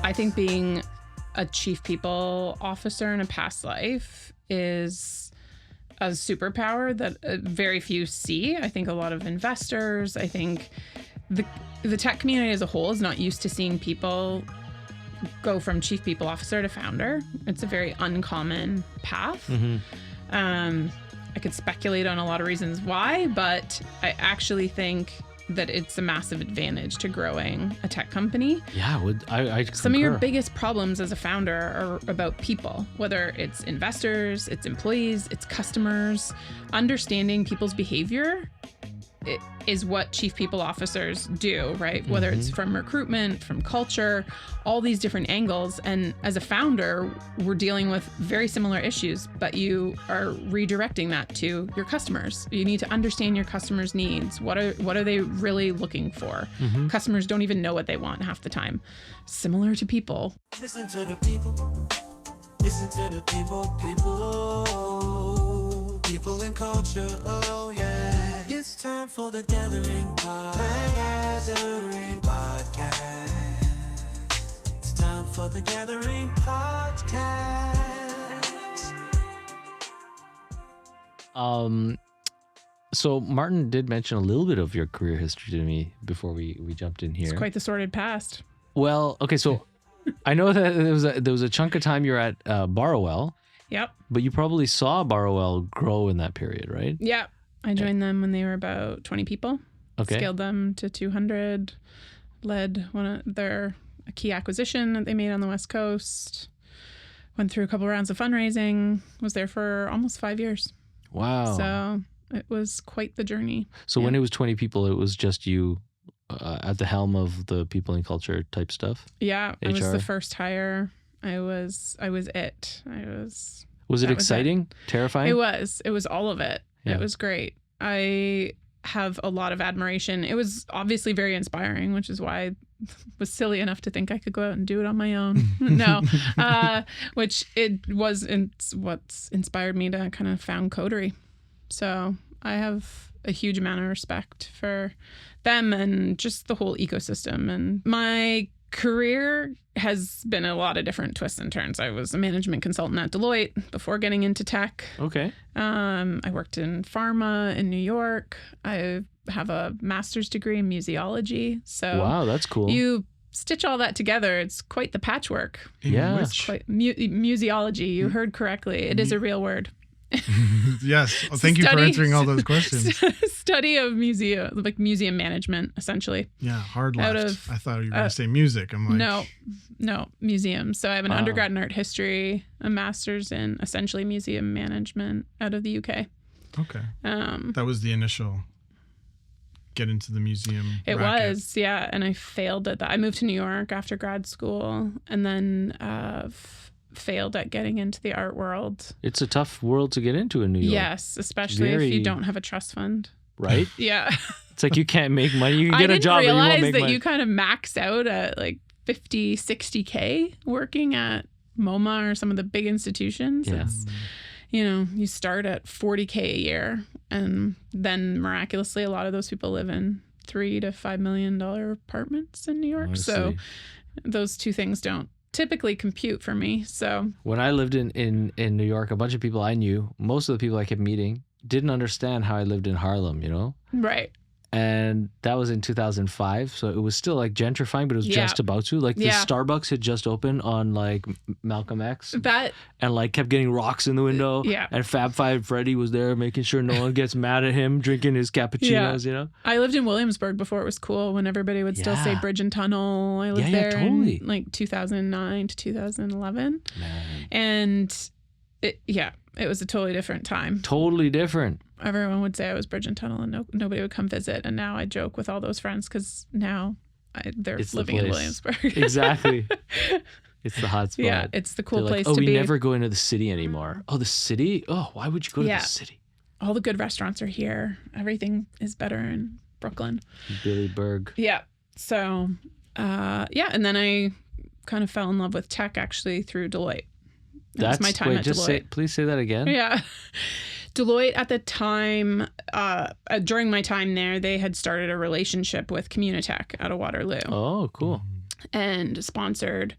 I think being a chief people officer in a past life is a superpower that very few see. I think a lot of investors, I think the tech community as a whole is not used to seeing people go from chief people officer to founder. It's a very uncommon path. Mm-hmm. I could speculate on a lot of reasons why, but I actually think that it's a massive advantage to growing a tech company. Yeah, I Some of your biggest problems as a founder are about people, whether it's investors, it's employees, it's customers. Understanding people's behavior is what chief people officers do, right? Mm-hmm. Whether it's from recruitment, from culture, all these different angles. And as a founder, we're dealing with very similar issues, but you are redirecting that to your customers. You need to understand your customers' needs. What are they really looking for? Mm-hmm. Customers don't even know what they want half the time. Similar to people. Listen to the people. Listen to the people and culture. Oh yeah. It's time for the Gathering Podcast. It's time for the Gathering Podcast. So Martin did mention a little bit of your career history to me before we jumped in here. It's quite the sordid past. Well, okay, so I know that there was a chunk of time you're at Borrowell. Yep. But you probably saw Borrowell grow in that period, right? Yep. I joined them when they were about 20 people. Okay. Scaled them to 200. Led a key acquisition that they made on the West Coast. Went through a couple rounds of fundraising. Was there for almost 5 years. Wow. So it was quite the journey. So when it was 20 people, it was just you at the helm of the people and culture type stuff? Yeah. HR? I was the first hire. I was it. Was it exciting? Terrifying? It was. It was all of it. Yeah. It was great. I have a lot of admiration. It was obviously very inspiring, which is why I was silly enough to think I could go out and do it on my own. No, which it was what's inspired me to kind of found Coterie. So I have a huge amount of respect for them and just the whole ecosystem. And my career has been a lot of different twists and turns. I was a management consultant at Deloitte before getting into tech. Okay. I worked in pharma in New York. I have a master's degree in museology. So wow, that's cool. You stitch all that together, it's quite the patchwork. Yeah. It's quite museology. You heard correctly. It is a real word. Yes. Well, thank you for answering all those questions. Study of museum management, essentially. Yeah, hard left. I thought you were going to say music. I'm like... No, museums. So I have an undergrad in art history, a master's in essentially museum management out of the UK. Okay. That was the initial get into the museum It racket. Was, yeah. And I failed at that. I moved to New York after grad school and then failed at getting into the art world. It's a tough world to get into in New York. Yes, especially if you don't have a trust fund. Right? Yeah. It's like you can't make money. You can get a job and you won't make money. I didn't realize that you kind of max out at like 50, 60K working at MoMA or some of the big institutions. Yeah. It's, you start at 40K a year and then miraculously a lot of those people live in $3 to $5 million apartments in New York. So those two things don't typically compute for me. So when I lived in New York, a bunch of people I knew, most of the people I kept meeting didn't understand how I lived in Harlem, Right. And that was in 2005. So it was still like gentrifying, but it was just about to. Like the Starbucks had just opened on like Malcolm X. And like kept getting rocks in the window. Yeah. And Fab Five Freddy was there making sure no one gets mad at him drinking his cappuccinos, I lived in Williamsburg before it was cool when everybody would still say bridge and tunnel. I lived there in like 2009 to 2011. Man. And it was a totally different time. Totally different. Everyone would say I was bridge and tunnel and nobody would come visit. And now I joke with all those friends because now they're living in Williamsburg. Exactly. It's the hot spot. Yeah, it's the cool place to be. We never go into the city anymore. Oh, the city? Oh, why would you go to the city? All the good restaurants are here. Everything is better in Brooklyn. Billy Berg. Yeah. So, and then I kind of fell in love with tech actually through Deloitte. That's my time at Deloitte. Please say that again. Yeah. Deloitte at the time, during my time there, they had started a relationship with Communitech out of Waterloo. Oh, cool. And sponsored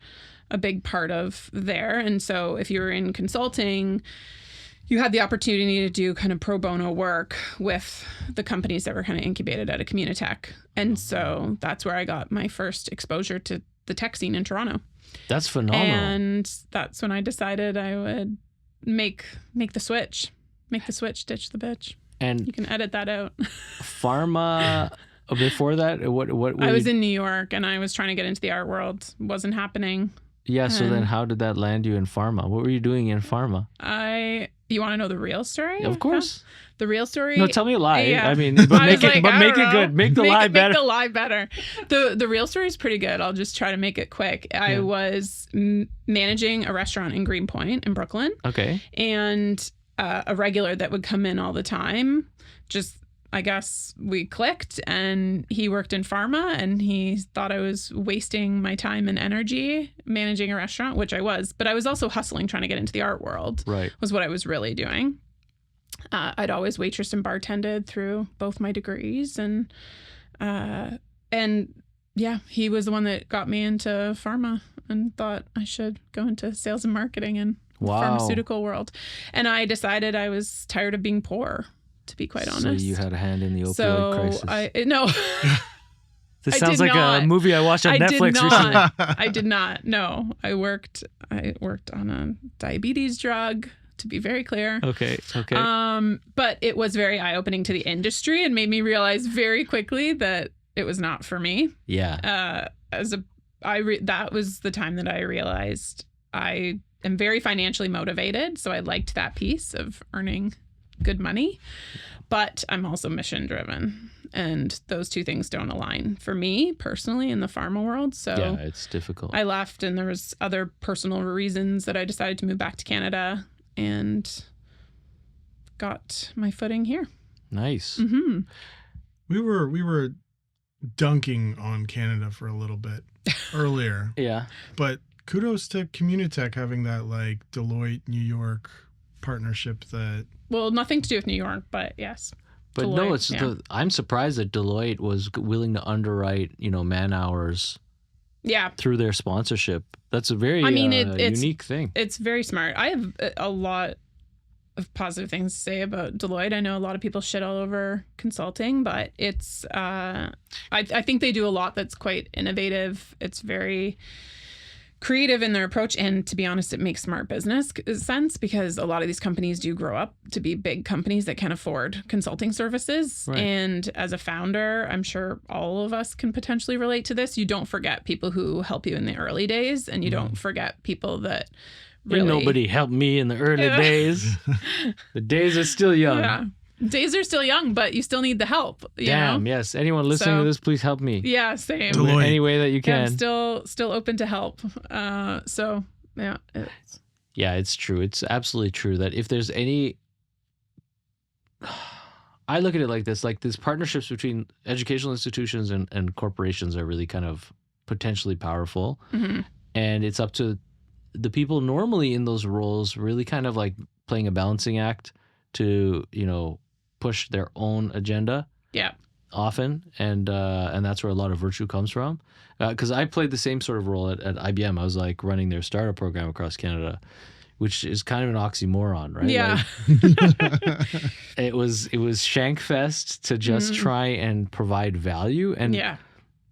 a big part of there. And so if you were in consulting, you had the opportunity to do kind of pro bono work with the companies that were kind of incubated out of Communitech. And so that's where I got my first exposure to the tech scene in Toronto. That's phenomenal. And that's when I decided I would make the switch. Make the switch, ditch the bitch. And you can edit that out. Pharma, before that, what I was in New York and I was trying to get into the art world. Wasn't happening. Yeah, so then how did that land you in pharma? What were you doing in pharma? You want to know the real story? Of course. The real story? No, tell me a lie. Yeah. I mean, but make it good. Make the lie better. Make the lie better. The real story is pretty good. I'll just try to make it quick. Yeah. I was managing a restaurant in Greenpoint in Brooklyn. Okay. And a regular that would come in all the time. Just, I guess we clicked, and he worked in pharma, and he thought I was wasting my time and energy managing a restaurant, which I was, but I was also hustling trying to get into the art world. Right. Was what I was really doing. I'd always waitressed and bartended through both my degrees, and yeah, he was the one that got me into pharma and thought I should go into sales and marketing and pharmaceutical world. And I decided I was tired of being poor, to be quite honest. So you had a hand in the opioid crisis. No. This sounds like a movie I watched on Netflix recently. I did not. No, I worked on a diabetes drug, to be very clear. Okay. But it was very eye-opening to the industry and made me realize very quickly that it was not for me. Yeah. That was the time that I realized I am very financially motivated, so I liked that piece of earning good money, but I'm also mission driven, and those two things don't align for me personally in the pharma world. So yeah, it's difficult. I left, and there was other personal reasons that I decided to move back to Canada and got my footing here. Nice. Mm-hmm. We were dunking on Canada for a little bit earlier. Yeah. But kudos to Communitech having that like Deloitte New York partnership that. Well, nothing to do with New York, but yes. But Deloitte, no, I'm surprised that Deloitte was willing to underwrite, man hours. Yeah. Through their sponsorship. That's a very unique thing. It's very smart. I have a lot of positive things to say about Deloitte. I know a lot of people shit all over consulting, but it's I think they do a lot that's quite innovative. It's very creative in their approach, and to be honest, it makes smart business sense because a lot of these companies do grow up to be big companies that can afford consulting services. Right. And as a founder, I'm sure all of us can potentially relate to this. You don't forget people who help you in the early days, and you don't forget people that really... Nobody helped me in the early days. The days are still young. Yeah. Days are still young, but you still need the help. Damn, yes. Anyone listening to this, please help me. Yeah, same. Deloitte. Any way that you can. I'm still open to help. So, yeah. Yeah, it's true. It's absolutely true that if there's any... I look at it like this partnerships between educational institutions and corporations are really kind of potentially powerful. Mm-hmm. And it's up to the people normally in those roles really kind of like playing a balancing act to, push their own agenda. Yeah. Often, and that's where a lot of virtue comes from. Because I played the same sort of role at IBM. I was like running their startup program across Canada, which is kind of an oxymoron, right? Yeah. Like, it was Shankfest to just try and provide value, and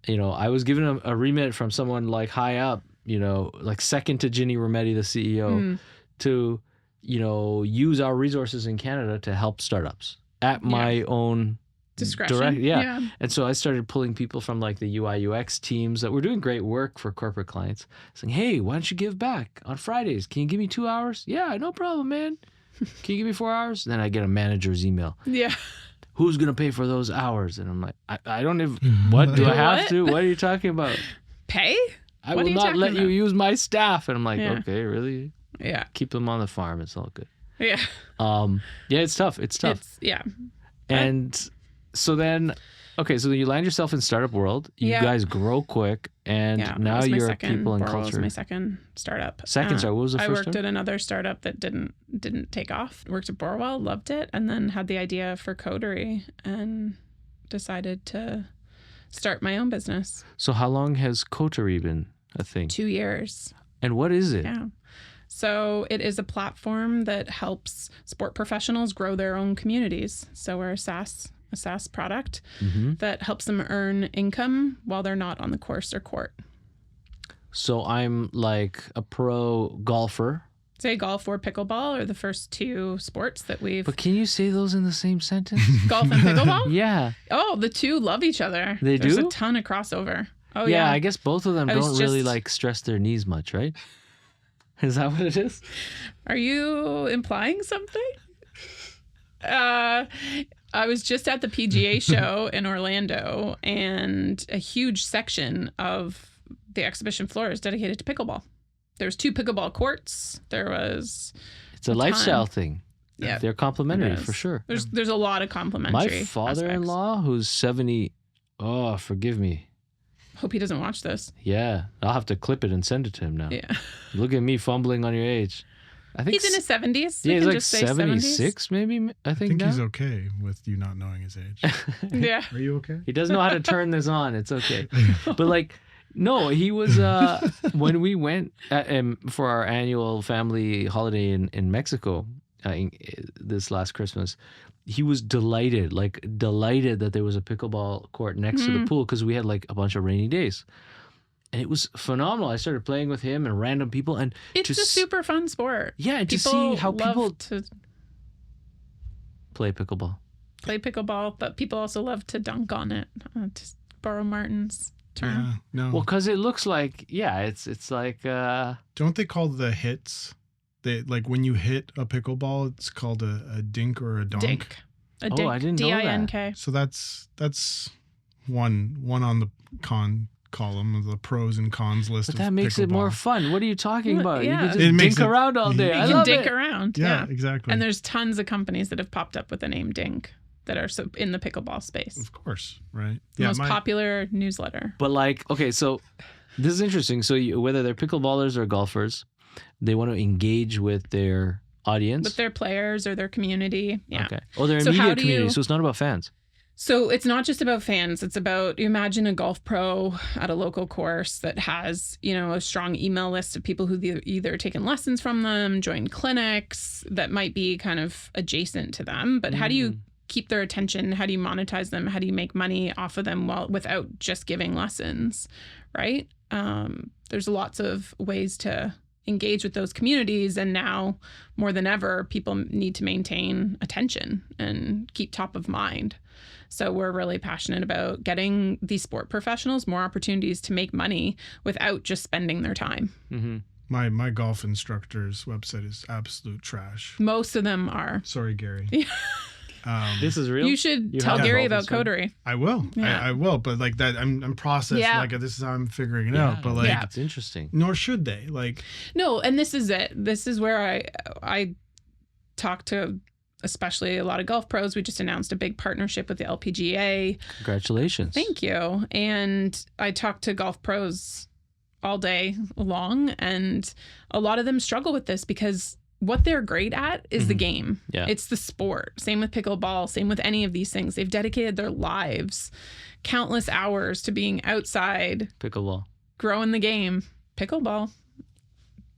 I was given a remit from someone like high up, like second to Ginny Rometty, the CEO, to use our resources in Canada to help startups at my own discretion. Yeah. And so I started pulling people from like the UI UX teams that were doing great work for corporate clients, saying, hey, why don't you give back on Fridays? Can you give me 2 hours? Yeah, no problem, man. Can you give me 4 hours? And then I get a manager's email. Yeah. Who's going to pay for those hours? And I'm like, I don't even, what do I have to? What are you talking about? Pay? I will not let you use my staff. And I'm like, okay, really? Yeah. Keep them on the farm. It's all good. Yeah. Yeah, it's tough. Yeah. And so then Okay, so you land yourself in startup world. You guys grow quick, and now you're people and Borrowell culture. was my second startup. Second startup. What was the first I worked one? at another startup that didn't take off. Worked at Borrowell, loved it, and then had the idea for Coterie and decided to start my own business. So how long has Coterie been a thing? 2 years. And what is it? Yeah. So it is a platform that helps sport professionals grow their own communities. So we're a SaaS product that helps them earn income while they're not on the course or court. So I'm like a pro golfer. Say golf or pickleball are the first two sports that we've... But can you say those in the same sentence? Golf and pickleball? Yeah. Oh, the two love each other. They There's do? a ton of crossover. Oh, Yeah, yeah. I guess both of them I don't was really just- like stress their knees much, right? Is that what it is? Are you implying something? I was just at the PGA show in Orlando, and a huge section of the exhibition floor is dedicated to pickleball. There's 2 pickleball courts. There was... It's a lifestyle thing. Yeah, They're complementary for sure. There's a lot of complementary My father-in-law, who's 70, oh, forgive me. Hope he doesn't watch this. Yeah, I'll have to clip it and send it to him now. Yeah. Look at me fumbling on your age. I think He's in his 70s. Yeah, We he's can like just say 76 maybe, I I think think now. he's okay with you not knowing his age. 70s. Yeah. Are you okay? He doesn't know how to turn this on. It's okay. But like, no, he was, when we went for our annual family holiday in Mexico this last Christmas, he was delighted that there was a pickleball court next to the pool because we had like a bunch of rainy days. And it was phenomenal. I started playing with him and random people. And It's just, a super fun sport. Yeah, and to see how love people to play pickleball. play pickleball, but people also love to dunk on it. To borrow Martin's term. Yeah, no. Well, because it looks like, it's like... Don't they call the hits? They like when you hit a pickleball, it's called a dink or a donk. Dink. A dink. I didn't know that. D-I-N-K. So that's one on the con column of the pros and cons list. But of that makes it more pickleball. fun. What are you talking Well, about? yeah. You can It just makes dink it- around all day. You I You love can dink it. around. Yeah, Yeah. exactly. And there's tons of companies that have popped up with the name Dink that are in the pickleball space. Of course, right? The most popular newsletter. But like, okay, so this is interesting. So whether they're pickleballers or golfers, they want to engage with their audience. With their players or their community. Yeah. Okay. Oh, they're a So how media do community, you- so it's not about fans. So it's not just about fans. It's about, you imagine a golf pro at a local course that has, a strong email list of people who've either taken lessons from them, joined clinics that might be kind of adjacent to them. But how do you keep their attention? How do you monetize them? How do you make money off of them without just giving lessons, right? There's lots of ways to engage with those communities, and now more than ever, people need to maintain attention and keep top of mind. So we're really passionate about getting these sport professionals more opportunities to make money without just spending their time. Mm-hmm. My golf instructor's website is absolute trash. Most of them are. Sorry, Gary. This is real. You should You tell have Gary golf about instructor? Coterie. I will. Yeah. I will. But like that, I'm processed. Yeah. Like this is how I'm figuring it out. But like, Yeah. It's interesting. nor should they. Like, No, and this is it. This is where I talk to especially a lot of golf pros. We just announced a big partnership with the LPGA. Congratulations. Thank you. And I talk to golf pros all day long, and a lot of them struggle with this because what they're great at is the game. Yeah. It's the sport. Same with pickleball, same with any of these things. They've dedicated their lives, countless hours to being outside, Pickleball. growing the game. Pickleball.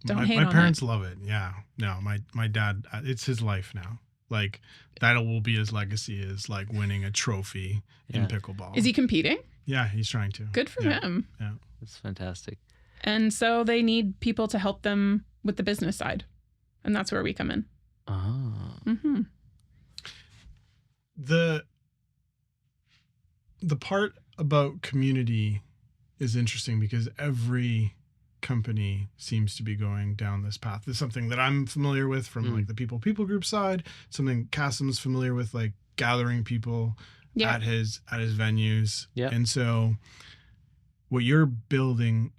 Don't hate my on parents love it. Yeah. No, my dad, it's his life now. Like that will be his legacy, is like winning a trophy in Yeah. pickleball. Is he competing? Yeah, he's trying to. Good for Yeah. him. Yeah. That's fantastic. And so they need people to help them with the business side. And that's where we come in. Oh. Mm-hmm. The part about community is interesting because every company seems to be going down this path. It's something that I'm familiar with from like the people group side, something Kasim's familiar with, like gathering people Yeah. at his venues. Yeah. And so what you're building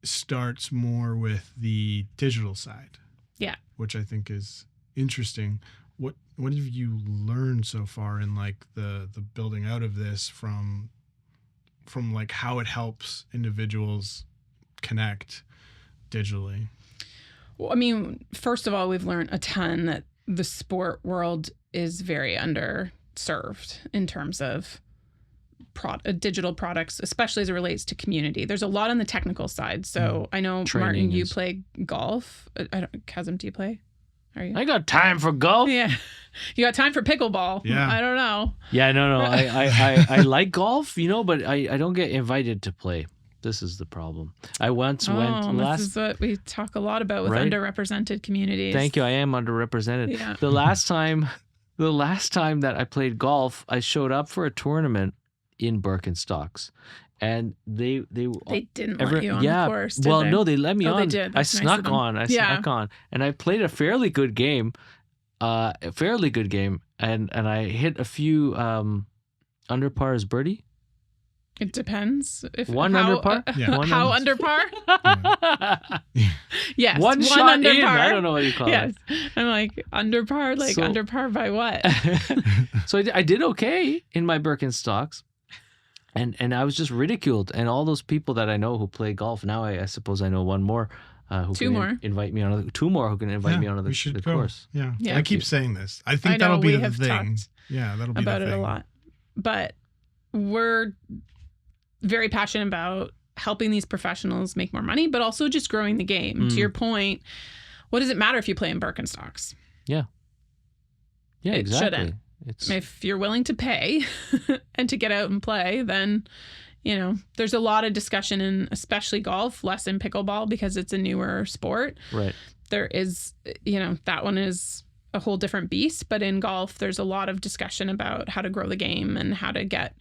starts more with the digital side. Yeah. Which I think is interesting. what have you learned so far in like the building out of this from like how it helps individuals connect digitally? Well, I mean, first of all, we've learned a ton that the sport world is very underserved in terms of digital products, especially as it relates to community. There's a lot on the technical side. So I know, Martin, you play golf. Chasm, do you play? Are you? I got time for golf. Yeah. You got time for pickleball. Yeah. I don't know. Yeah, no. I like golf, but I don't get invited to play. This is the problem. I once went last. This is what we talk a lot about with underrepresented communities. Thank you. I am underrepresented. Yeah. The last time that I played golf, I showed up for a tournament in Birkenstocks, and they didn't let you on the course. Did well, they? no, they let me on. They did. I snuck on. I snuck on, and I played a fairly good game. And I hit a few under par as birdie. It depends. Under par? How under par? Yes. One shot under in. par. I don't know what you call it. I'm like, under par? Like, under par by what? So I did okay in my Birkenstocks. And I was just ridiculed. And all those people that I know who play golf, now I suppose I know one more who can invite me on two more who can invite me on the course. Yeah. I keep saying this. I think that'll be the thing. Yeah, that'll be about the thing. It a lot. But we're very passionate about helping these professionals make more money, but also just growing the game. To your point, what does it matter if you play in Birkenstocks? Yeah. Yeah, it exactly. Shouldn't. If you're willing to pay and to get out and play, then, there's a lot of discussion in especially golf, less in pickleball because it's a newer sport. Right. There is, that one is a whole different beast. But in golf, there's a lot of discussion about how to grow the game and how to get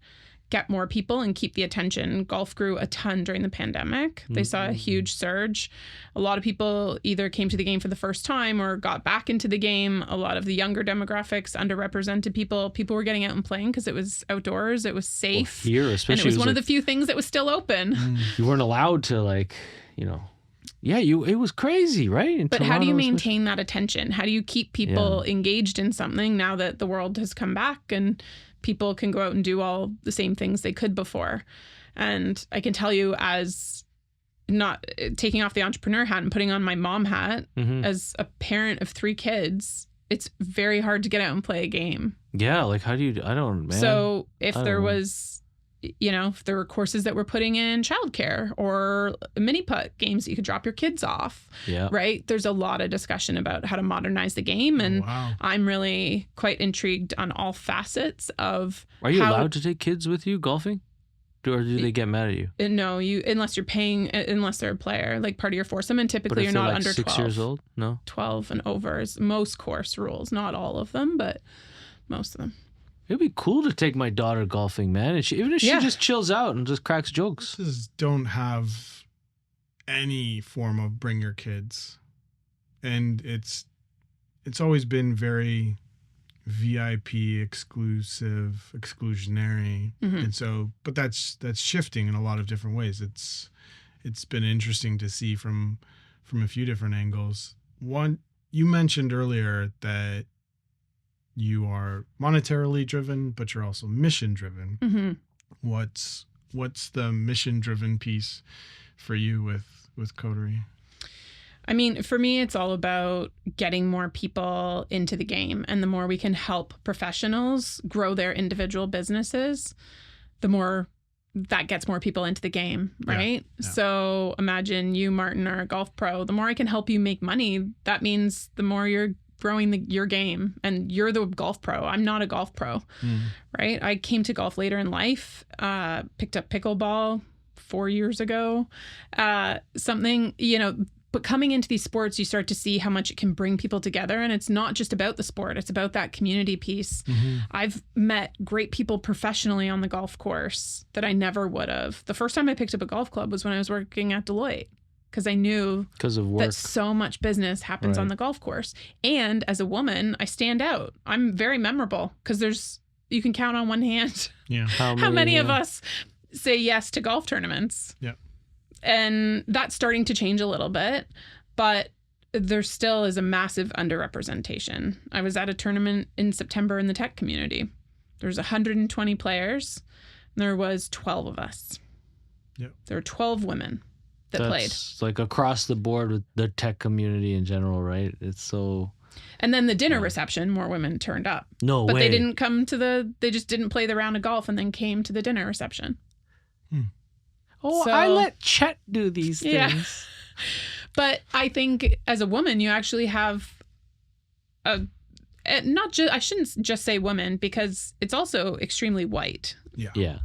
more people and keep the attention. Golf grew a ton during the pandemic. They saw a huge surge. A lot of people either came to the game for the first time or got back into the game. A lot of the younger demographics, underrepresented people were getting out and playing because it was outdoors, it was safe. Well, here, especially, and it was one of the few things that was still open. You weren't allowed to it was crazy, right? In but Toronto, how do you maintain that attention? How do you keep people engaged in something now that the world has come back and people can go out and do all the same things they could before? And I can tell you, as not taking off the entrepreneur hat and putting on my mom hat, as a parent of 3 kids, it's very hard to get out and play a game. Yeah, like how do you, I don't, man. So if there was, if there were courses that were putting in childcare or mini putt games that you could drop your kids off, right? There's a lot of discussion about how to modernize the game. And I'm really quite intrigued on all facets of Are you allowed to take kids with you golfing? Or do they get mad at you? No, unless you're paying, unless they're a player, like part of your foursome, and typically you're not under 6 years old? No? 12 and over is most course rules. Not all of them, but most of them. It'd be cool to take my daughter golfing, man. And even if she just chills out and just cracks jokes. Don't have any form of bring your kids. And it's always been very VIP, exclusive, exclusionary. And so, but that's shifting in a lot of different ways. It's been interesting to see from a few different angles. One, you mentioned earlier that you are monetarily driven, but you're also mission driven. What's the mission driven piece for you with Coterie? I mean, for me, it's all about getting more people into the game. And the more we can help professionals grow their individual businesses, the more that gets more people into the game, right? Yeah. So imagine you, Martin, are a golf pro. The more I can help you make money, that means the more you're growing your game, and you're the golf pro. I'm not a golf pro, right? I came to golf later in life, picked up pickleball 4 years ago, but coming into these sports, you start to see how much it can bring people together. And it's not just about the sport. It's about that community piece. I've met great people professionally on the golf course that I never would have. The first time I picked up a golf club was when I was working at Deloitte, because I knew that so much business happens on the golf course. And as a woman, I stand out. I'm very memorable because you can count on one hand how many of us say yes to golf tournaments. Yeah. And that's starting to change a little bit. But there still is a massive underrepresentation. I was at a tournament in September in the tech community. There's 120 players. And there was 12 of us. Yep. There were 12 women that played. That's like across the board with the tech community in general, right? It's so... And then the dinner reception, more women turned up. No way. But they didn't come to they just didn't play the round of golf and then came to the dinner reception. Oh, So- I let Chet do these things. Yeah. But I think as a woman, you actually have I shouldn't just say women, because it's also extremely white. Yeah. Yeah.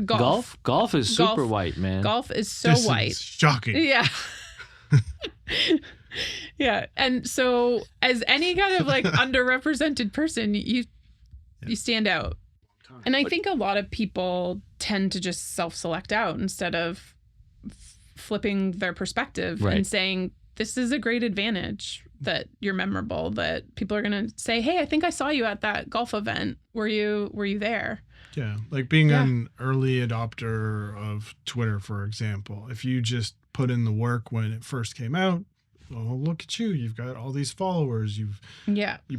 Golf. Golf is super Golf- white, man. Golf is so This white. is shocking. Yeah. Yeah. And so as any kind of like underrepresented person, you stand out. And I think a lot of people tend to just self-select out instead of flipping their perspective Right. and saying, this is a great advantage that you're memorable, that people are going to say, hey, I think I saw you at that golf event. Were you there? Yeah, like being an early adopter of Twitter, for example. If you just put in the work when it first came out, well, look at you. You've got all these followers. You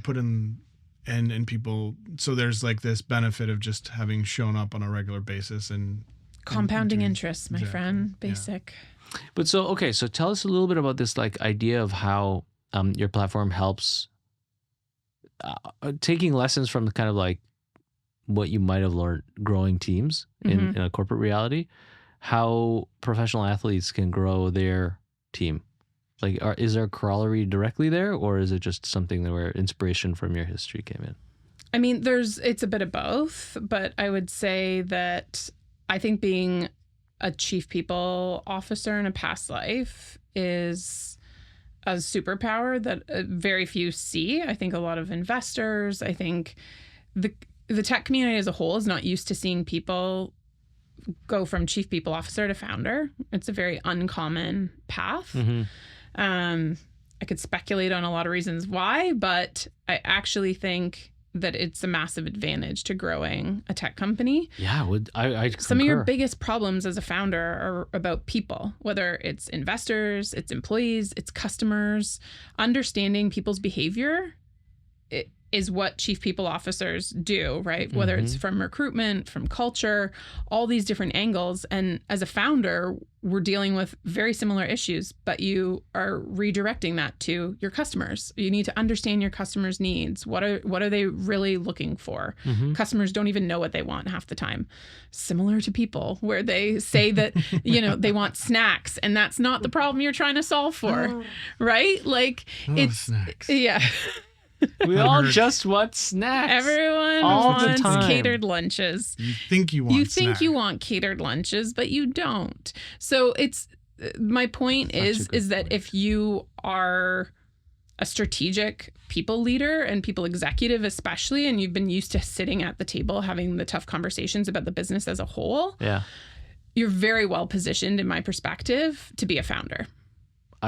put in and people. So there's like this benefit of just having shown up on a regular basis and Compounding doing- interest, my exactly, friend. yeah. Basic. But so tell us a little bit about this like idea of how your platform helps taking lessons from the kind of like what you might have learned growing teams in a corporate reality, how professional athletes can grow their team. Like, is there a corollary directly there, or is it just something where inspiration from your history came in? I mean, it's a bit of both, but I would say that I think being a chief people officer in a past life is a superpower that very few see. I think a lot of investors, I think the tech community as a whole is not used to seeing people go from chief people officer to founder. It's a very uncommon path. I could speculate on a lot of reasons why, but I actually think that it's a massive advantage to growing a tech company. Yeah, I Some of your concur. biggest problems as a founder are about people, whether it's investors, it's employees, it's customers. Understanding people's behavior is what chief people officers do, right? Whether it's from recruitment, from culture, all these different angles. And as a founder, we're dealing with very similar issues, but you are redirecting that to your customers. You need to understand your customers' needs. What are they really looking for? Customers don't even know what they want half the time. Similar to people, where they say that, they want snacks, and that's not the problem you're trying to solve for, right? Like snacks. Yeah. We all just want snacks. Everyone all the wants time. catered lunches. You think you want You think snacks. you want catered lunches, but you don't. So my point is that if you are a strategic people leader and people executive especially, and you've been used to sitting at the table having the tough conversations about the business as a whole, you're very well positioned, in my perspective, to be a founder.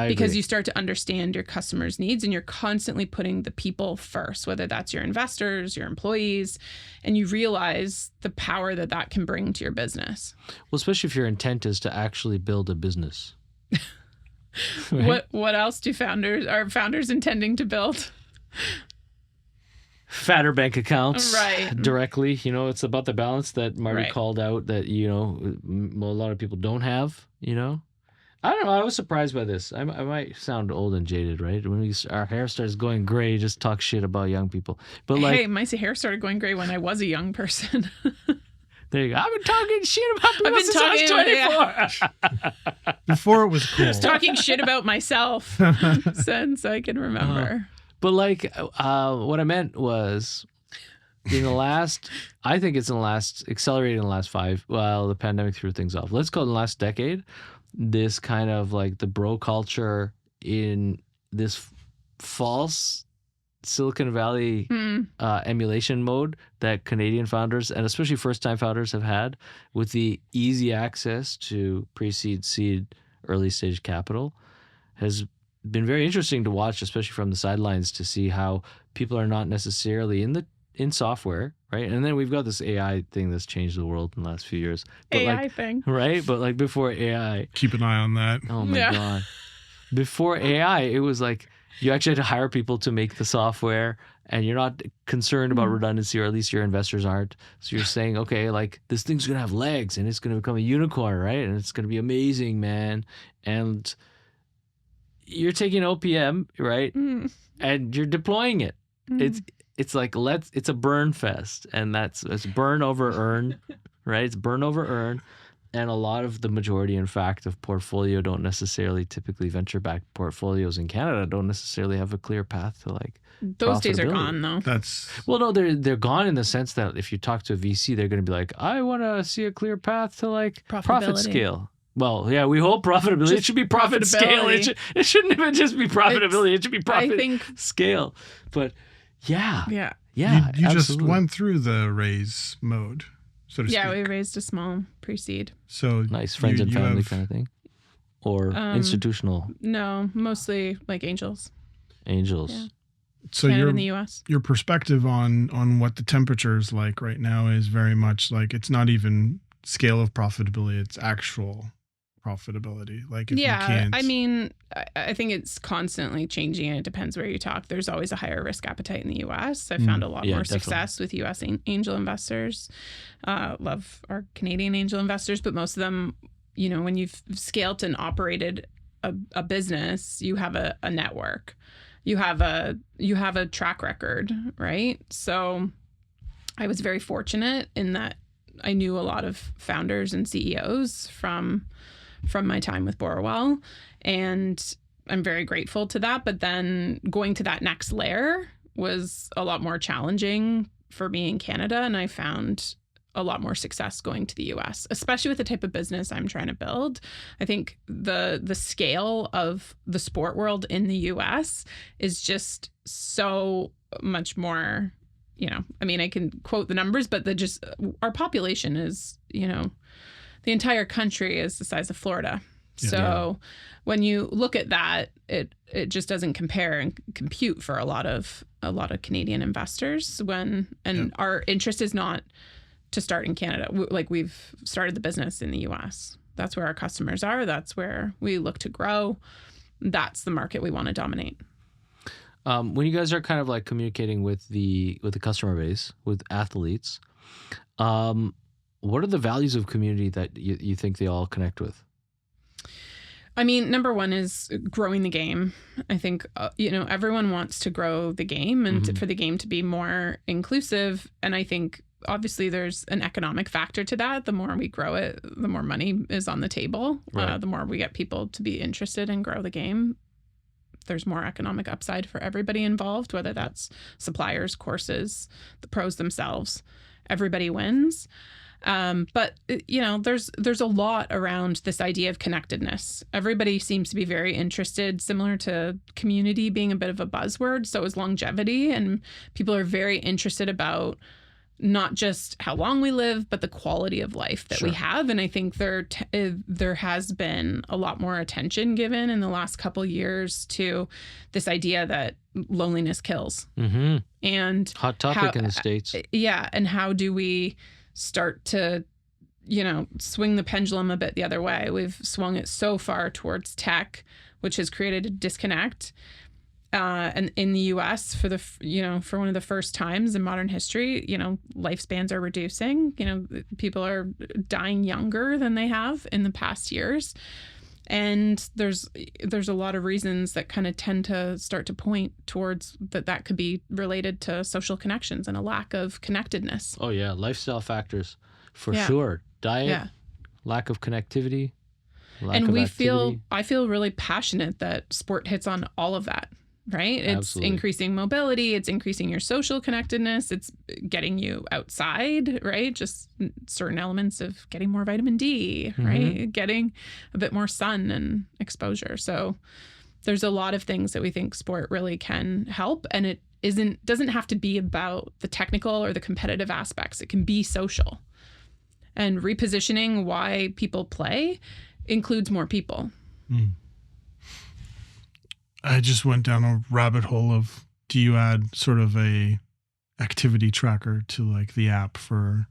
Because you start to understand your customers' needs and you're constantly putting the people first, whether that's your investors, your employees, and you realize the power that can bring to your business. Well, especially if your intent is to actually build a business. Right? What else are founders intending to build? Fatter bank accounts, Right. Directly. It's about the balance that Marty Right. called out that a lot of people don't have. I don't know. I was surprised by this. I might sound old and jaded, right? When our hair starts going gray, just talk shit about young people. But Hey, my hair started going gray when I was a young person. there you go. I've been talking shit about people I've been since I was 24. Before it was cool. Talking shit about myself since I can remember. But what I meant was, I think it's accelerated in the last 5, the pandemic threw things off. Let's call it the last decade. This kind of like the bro culture in this false Silicon Valley emulation mode that Canadian founders and especially first-time founders have had with the easy access to pre-seed, seed, early-stage capital has been very interesting to watch, especially from the sidelines, to see how people are not necessarily in software, right? And then we've got this AI thing that's changed the world in the last few years. But AI thing. Right? But like before AI, Keep an eye on that. oh my Yeah. God. Before AI, it was like You actually had to hire people to make the software, and you're not concerned about redundancy, or at least your investors aren't. So you're saying, okay, like this thing's going to have legs and it's going to become a unicorn, right? And it's going to be amazing, man. And you're taking OPM, right? And you're deploying it. It's like, it's a burn fest, and it's burn over earn, right? It's burn over earn. And a lot of the majority, in fact, of portfolio don't necessarily, typically venture-backed portfolios in Canada don't necessarily have a clear path to like those days are profitability. gone though. Well, no, they're gone in the sense that if you talk to a VC, they're going to be like, I want to see a clear path to like profit scale. Well, yeah, we hope profitability. It should be profit scale. It shouldn't even just be profitability. It should be profit scale. But yeah. You just went through the raise mode, so to speak. Yeah, we raised a small pre-seed. So nice friends and family kind of thing, or institutional. No, mostly like angels. Angels. Yeah. So Canada and the US. Your perspective on what the temperature is like right now is very much like it's not even scale of profitability; it's actual profitability. Like if you can't. I mean, I think it's constantly changing, and it depends where you talk. There's always a higher risk appetite in the US. I found a lot more success with US angel investors. Love our Canadian angel investors, but most of them, you know, when you've scaled and operated a business, you have a network. You have a track record, right? So I was very fortunate in that I knew a lot of founders and CEOs from my time with Borrowell, and I'm very grateful to that. But then going to that next layer was a lot more challenging for me in Canada, and I found a lot more success going to the US, especially with the type of business I'm trying to build. I think the scale of the sport world in the US is just so much more, you know, I mean, I can quote the numbers, but our population is, you know, the entire country is the size of Florida. So when you look at that, it just doesn't compare and compute for a lot of Canadian investors our interest is not to start in Canada. Like, we've started the business in the US. That's where our customers are. That's where we look to grow. That's the market we want to dominate. When you guys are kind of like communicating with the customer base, with athletes, what are the values of community that you think they all connect with? I mean, number one is growing the game. I think, you know, everyone wants to grow the game and for the game to be more inclusive. And I think obviously there's an economic factor to that. The more we grow it, the more money is on the table. Right. The more we get people to be interested and grow the game, there's more economic upside for everybody involved, whether that's suppliers, courses, the pros themselves. Everybody wins. But, you know, there's a lot around this idea of connectedness. Everybody seems to be very interested, similar to community being a bit of a buzzword. So is longevity, and people are very interested about not just how long we live, but the quality of life that we have. And I think there has been a lot more attention given in the last couple years to this idea that loneliness kills. And hot topic in the States. Yeah. And how do we start to, you know, swing the pendulum a bit the other way? We've swung it so far towards tech, which has created a disconnect. And in the US, for one of the first times in modern history, you know, lifespans are reducing. You know, people are dying younger than they have in the past years. And there's a lot of reasons that kind of tend to start to point towards that could be related to social connections and a lack of connectedness. Oh yeah, lifestyle factors for sure. Diet, lack of connectivity, lack of activity. I feel really passionate that sport hits on all of that. Right? It's Absolutely. Increasing mobility. It's increasing your social connectedness. It's getting you outside, right? Just certain elements of getting more vitamin D, right? Getting a bit more sun and exposure. So there's a lot of things that we think sport really can help. And it doesn't have to be about the technical or the competitive aspects. It can be social. And repositioning why people play includes more people. I just went down a rabbit hole of, do you add sort of a activity tracker to like the app for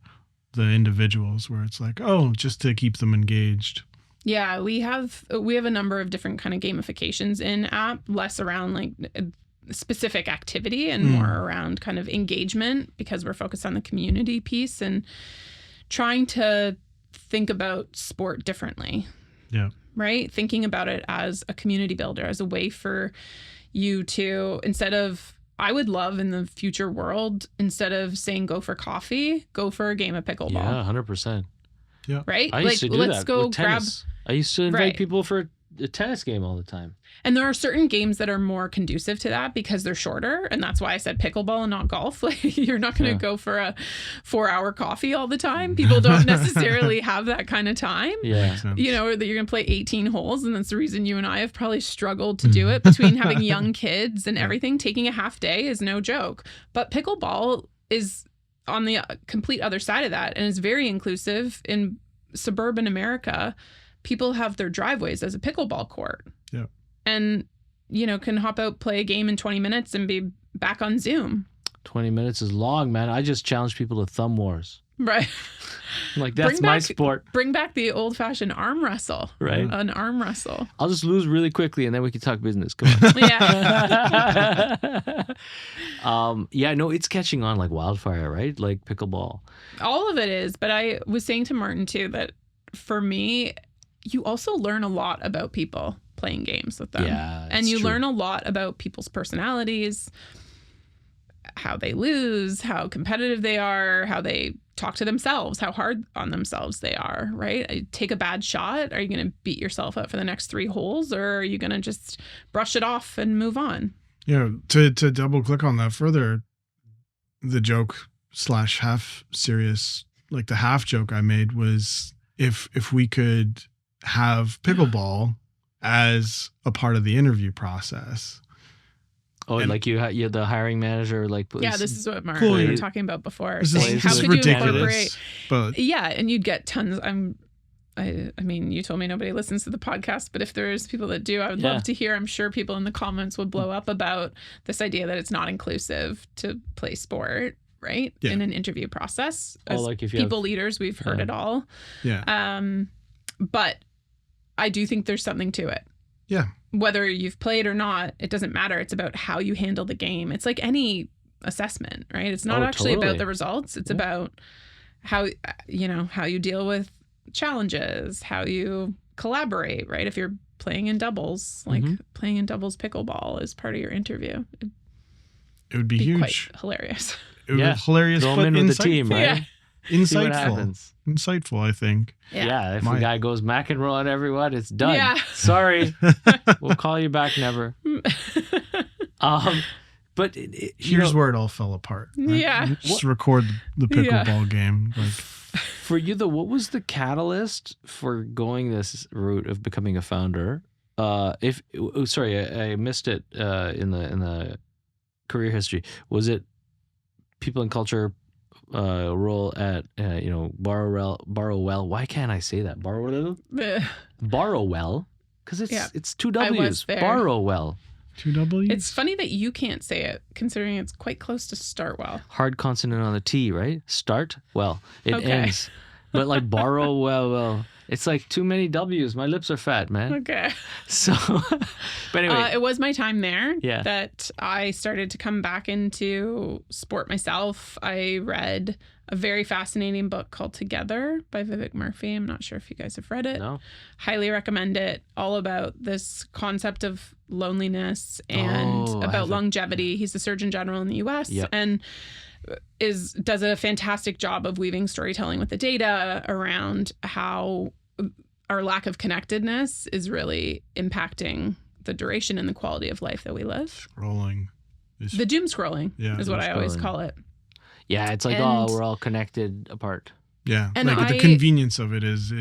the individuals where it's like, oh, just to keep them engaged, Yeah, we have a number of different kind of gamifications in app, less around like specific activity and more around kind of engagement, because we're focused on the community piece and trying to think about sport differently. Yeah. Right? Thinking about it as a community builder, as a way for you to, instead of, I would love in the future world, instead of saying go for coffee, go for a game of pickleball. Yeah, 100%. Yeah. Right? I used to do let's that go with grab. tennis. I used to invite Right. people for a tennis game all the time. And there are certain games that are more conducive to that because they're shorter. And that's why I said pickleball and not golf. Like, you're not going to go for a 4-hour coffee all the time. People don't necessarily have that kind of time. Yeah. Makes sense. You know, that you're going to play 18 holes. And that's the reason you and I have probably struggled to do it between having young kids and everything. Taking a half day is no joke. But pickleball is on the complete other side of that and is very inclusive. In suburban America, people have their driveways as a pickleball court. Yeah. And, you know, can hop out, play a game in 20 minutes and be back on Zoom. 20 minutes is long, man. I just challenge people to thumb wars. Right. Like, that's my sport. Bring back the old-fashioned arm wrestle. Right. An arm wrestle. I'll just lose really quickly and then we can talk business. Come on. Yeah. Yeah, no, it's catching on like wildfire, right? Like pickleball. All of it is. But I was saying to Martin, too, that for me, you also learn a lot about people playing games with them. Yeah, and it's you true. learn a lot about people's personalities, how they lose, how competitive they are, how they talk to themselves, how hard on themselves they are, right? Take a bad shot. Are you going to beat yourself up for the next 3 holes, or are you going to just brush it off and move on? Yeah. To double click on that further, the joke / half serious, like the half joke I made was if we could have pickleball as a part of the interview process. Oh, And- like you had the hiring manager, like, Yeah, this is what Mark Cool. we were talking about before. This Saying, is how could ridiculous. you incorporate? But Yeah, and you'd get tons. I mean, you told me nobody listens to the podcast, but if there's people that do, I would Yeah. love to hear. I'm sure people in the comments would blow up about this idea that it's not inclusive to play sport, right? Yeah. In an interview process. Oh, As like if you people have- leaders, we've heard Yeah. it all. yeah. But I do think there's something to it. Yeah. Whether you've played or not, it doesn't matter. It's about how you handle the game. It's like any assessment, right? It's not Oh, actually totally. about the results. It's Yeah. about how you deal with challenges, how you collaborate, right? If you're playing in doubles, like Mhm. playing in doubles pickleball is part of your interview. It'd It would be be huge. quite hilarious. It would Yeah. be hilarious, Throw but them in with the team, right? Yeah. See what Insightful. happens. Insightful, I think. Yeah, if My- a guy goes McEnroe on everyone, it's done. Yeah. Sorry. We'll call you back never. But Here's where it all fell apart. right? Yeah. Just record the Yeah. pickleball game. Like, for you though, what was the catalyst for going this route of becoming a founder? I missed it in the career history. Was it people and culture role at Borrowell? Why can't I say that? Borrowell, because it's 2 I was W's. there. Borrowell. 2 W's? It's funny that you can't say it, considering it's quite close to Startwell. Hard consonant on the T, right? Start well. It Okay. ends. But like Borrowell, it's like too many W's. My lips are fat, man. Okay. So, but anyway, It was my time there Yeah. that I started to come back into sport myself. I read a very fascinating book called Together by Vivek Murphy. I'm not sure if you guys have read it. no. Highly recommend it. All about this concept of loneliness and Oh, I about haven't- longevity. He's the Surgeon General in the US Yep. and does a fantastic job of weaving storytelling with the data around how our lack of connectedness is really impacting the duration and the quality of life that we live. Scrolling. The doom scrolling Yeah, is what doom I always scrolling. call it. Yeah, it's like, And- we're all connected apart. Yeah. And like the I- convenience of it is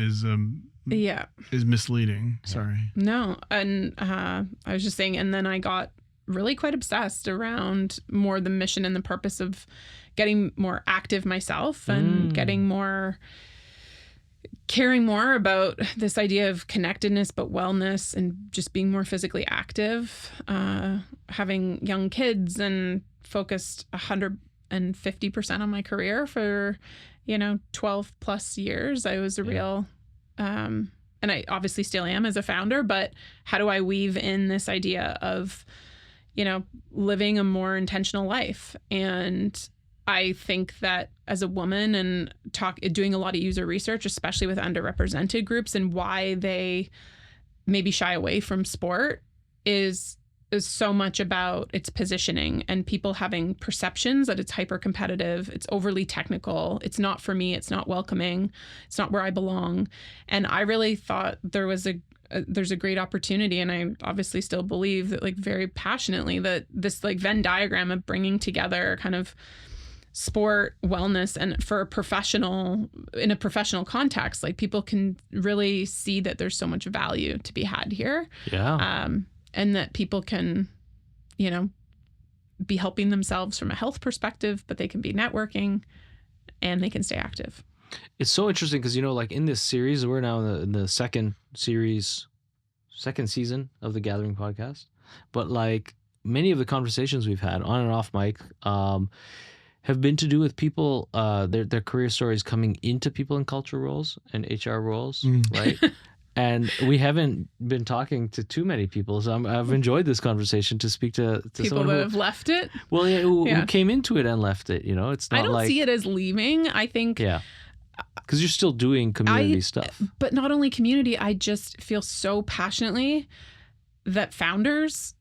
Yeah. misleading. Sorry. No. And I was just saying, and then I got really quite obsessed around more the mission and the purpose of getting more active myself and caring more about this idea of connectedness, but wellness and just being more physically active, having young kids and focused 150% on my career for, 12 plus years. I was a real and I obviously still am as a founder, but how do I weave in this idea of, living a more intentional life? And I think that as a woman and doing a lot of user research, especially with underrepresented groups and why they maybe shy away from sport is so much about its positioning and people having perceptions that it's hyper competitive, it's overly technical, it's not for me, it's not welcoming, it's not where I belong. And I really thought there's a great opportunity, and I obviously still believe that, like, very passionately, that this like Venn diagram of bringing together kind of sport, wellness, and in a professional context, like, people can really see that there's so much value to be had here. Yeah. And that people can, be helping themselves from a health perspective, but they can be networking and they can stay active. It's so interesting because, like, in this series, we're now in the second season of the Gathering podcast. But, like, many of the conversations we've had on and off mic have been to do with people, their career stories coming into people in culture roles and HR roles, right? And we haven't been talking to too many people, so I've enjoyed this conversation to speak to people that have left it. Well, yeah, who came into it and left it. It's not. I don't see it as leaving. I think. Yeah. Because you're still doing community stuff. But not only community, I just feel so passionately that founders,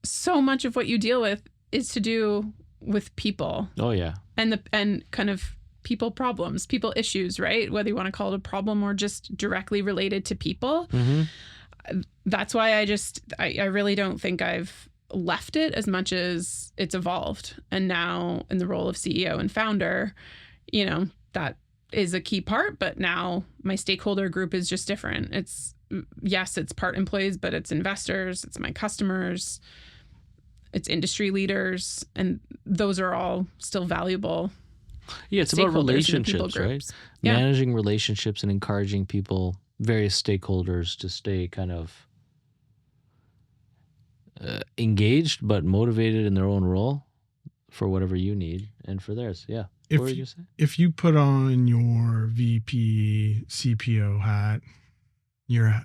so much of what you deal with is to do with people. Oh yeah. And kind of people problems, people issues, right? Whether you want to call it a problem or just directly related to people. Mm-hmm. That's why I really don't think I've left it as much as it's evolved. And now in the role of CEO and founder, that is a key part, but now my stakeholder group is just different. It's part employees, but it's investors, it's my customers, it's industry leaders, and those are all still valuable. Yeah, it's about relationships, right? Yeah. Managing relationships and encouraging people, various stakeholders, to stay kind of engaged but motivated in their own role for whatever you need and for theirs. Yeah. What did you say? If you put on your VP CPO hat, you're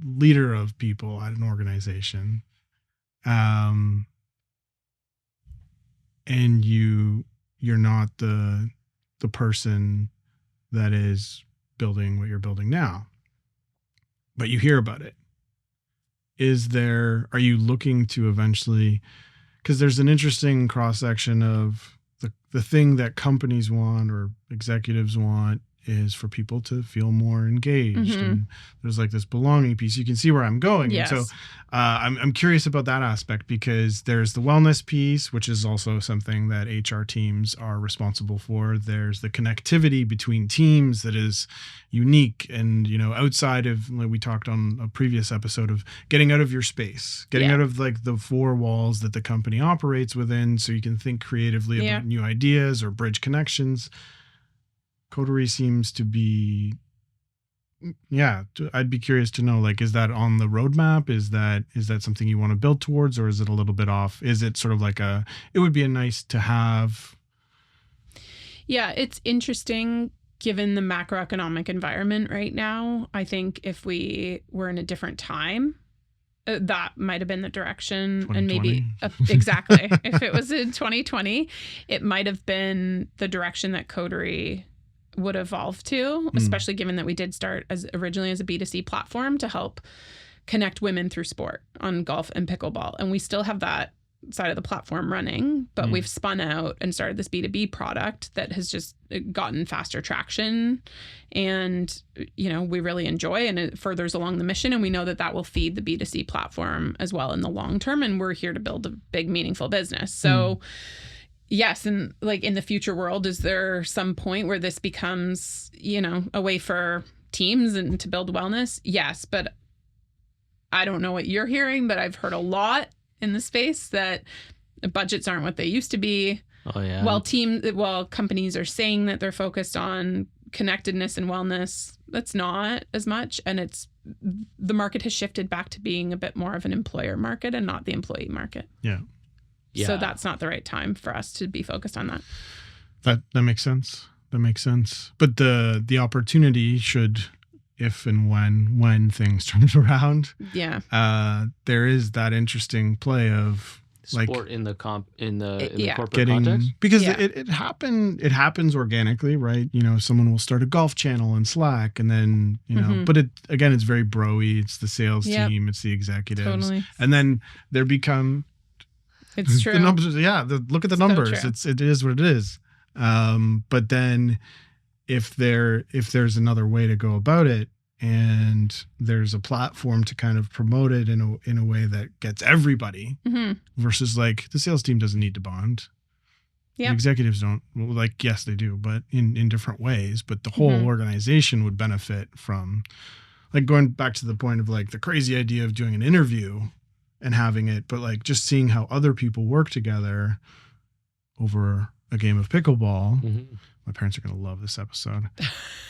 leader of people at an organization, and you're not the person that is building what you're building now, but you hear about it. Are you looking to eventually, because there's an interesting cross-section of the thing that companies want or executives want is for people to feel more engaged. Mm-hmm. And there's like this belonging piece. You can see where I'm going. Yes. And so I'm curious about that aspect, because there's the wellness piece, which is also something that HR teams are responsible for. There's the connectivity between teams that is unique and, outside of, like we talked on a previous episode, of getting out of your space, getting out of like the four walls that the company operates within, so you can think creatively about new ideas or bridge connections. Coterie seems to be, I'd be curious to know, like, is that on the roadmap? Is that something you want to build towards, or is it a little bit off? Is it sort of like it would be a nice to have? Yeah, it's interesting given the macroeconomic environment right now. I think if we were in a different time, that might have been the direction. And maybe exactly. If it was in 2020, it might have been the direction that Coterie would evolve to, especially given that we did start originally as a B2C platform to help connect women through sport on golf and pickleball. And we still have that side of the platform running, but we've spun out and started this B2B product that has just gotten faster traction, and we really enjoy, and it furthers along the mission, and we know that will feed the B2C platform as well in the long term, and we're here to build a big, meaningful business. So yes, and like in the future world, is there some point where this becomes, a way for teams and to build wellness? Yes, but I don't know what you're hearing, but I've heard a lot in the space that budgets aren't what they used to be. Oh yeah. While companies are saying that they're focused on connectedness and wellness, that's not as much, and the market has shifted back to being a bit more of an employer market and not the employee market. Yeah. Yeah. So that's not the right time for us to be focused on that. That makes sense. But the opportunity should if and when things turn around, there is that interesting play of like sport in the corporate getting context, because it happens organically, right? You know, someone will start a golf channel in Slack, and then but it's very bro-y. It's the sales team, it's the executives, totally. And then there become it's true. The numbers, look at the numbers. So it is what it is. But then if there's another way to go about it, and there's a platform to kind of promote it in a way that gets everybody, versus like the sales team doesn't need to bond. The executives don't. Well, like, yes, they do, but in different ways. But the whole organization would benefit from, like, going back to the point of like the crazy idea of doing an interview and having it, but like just seeing how other people work together over a game of pickleball. My parents are going to love this episode.